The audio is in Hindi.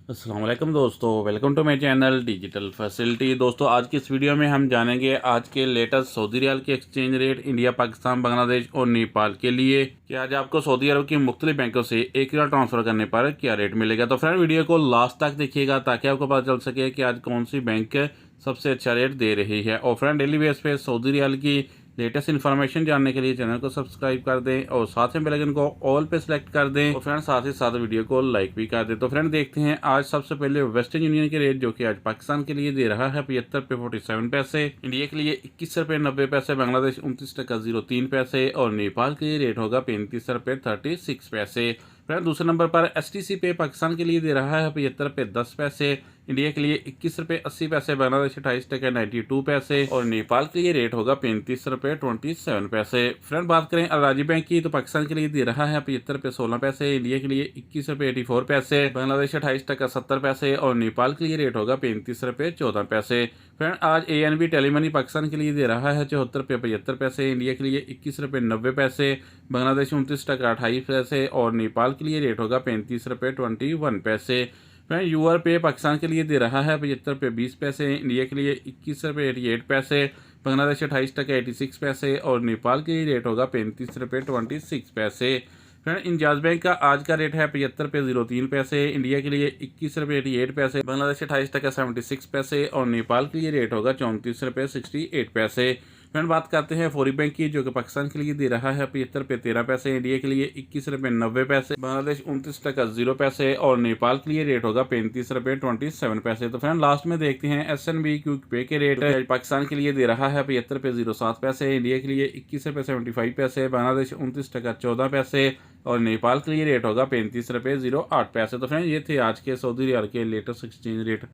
अस्सलाम वालेकुम दोस्तों, welcome to my channel digital facility. दोस्तों आज की इस वीडियो में हम जानेंगे आज के लेटेस्ट सऊदी रियाल के exchange rate India, Pakistan, Bangladesh और नेपाल के लिए कि आज आपको सऊदी अरब की मुख्तलिफ बैंकों से एक रियाल ट्रांसफ़र करने पर क्या रेट मिलेगा। तो फ्रेंड वीडियो को लास्ट तक देखिएगा ताकि आपको पता चल सके कि आज कौन सी बैंक सबसे अच्छा रेट दे रही है। और फ्रेंड डेली बेस पे सऊदी रियाल की लेटेस्ट इन्फॉर्मेशन जानने के लिए चैनल को सब्सक्राइब कर दें और साथ में बेल आइकन को ऑल पे सेलेक्ट कर दें और फ्रेंड साथ ही साथ वीडियो को लाइक भी कर दें। तो फ्रेंड देखते हैं आज सबसे पहले वेस्टर्न यूनियन के रेट, जो कि आज पाकिस्तान के लिए दे रहा है 75 रुपये 47 पैसे, इंडिया के लिए 21 रुपये 90 पैसे, बांग्लादेश 29 टका 03 पैसे और नेपाल के लिए रेट होगा 35 रुपये 36 पैसे। फ्रेंड दूसरे नंबर पर STC पे पाकिस्तान के लिए दे रहा है 75 रुपये 10 पैसे, इंडिया के लिए 21 रुपये 80 पैसे, बांग्लादेश 28 टका 92 पैसे और नेपाल के लिए रेट होगा 35 रुपये 27 पैसे। फ्रेंड बात करें अराजी बैंक की तो पाकिस्तान के लिए दे रहा है 75 रुपये 16 पैसे, इंडिया के लिए 21 रुपये 84 पैसे, बांग्लादेश 28 टका 70 पैसे और नेपाल के लिए रेट होगा 35 रुपये 14 पैसे। फ्रेंड आज ANB टेलीमनी पाकिस्तान के लिए दे रहा है 74 रुपये 75 पैसे, इंडिया के लिए 21 रुपये 90 पैसे, बांग्लादेश 29 टका 28 पैसे और नेपाल के लिए रेट होगा 35 रुपये 21 पैसे। फ्रेंड यूआर पे पाकिस्तान के लिए दे रहा है 75 रुपये 20 पैसे, इंडिया के लिए 21 रुपये 88 पैसे, बांग्लादेश 28 टका 86 पैसे और नेपाल के लिए रेट होगा 35 रुपये 26 पैसे। फ्रेंड इंजाज बैंक का आज का रेट है 75 रुपये 03 पैसे, इंडिया के लिए 21 रुपये 88 पैसे, बांग्लादेश 28 टका 76 पैसे और नेपाल के लिए रेट होगा 34 रुपये 68 पैसे। फ्रेंड बात करते हैं फौरी बैंक की, जो कि पाकिस्तान के लिए दे रहा है 75 रुपये 13 पैसे, इंडिया के लिए 21 रुपये 90 पैसे, बांग्लादेश 29 टका 0 पैसे और नेपाल के लिए रेट होगा 35 रुपये 27 पैसे। तो फ्रेंड लास्ट में देखते हैं SNB क्विक पे के रेट। पाकिस्तान के लिए दे रहा है 75 रुपये 07 पैसे, इंडिया के लिए 21 रुपये 75 पैसे, बांग्लादेश 29 टका 14 पैसे और नेपाल के लिए रेट होगा 35 रुपये 08 पैसे। तो फ्रेंड ये थे आज के सऊदी रियाल के लेटेस्ट एक्सचेंज रेट।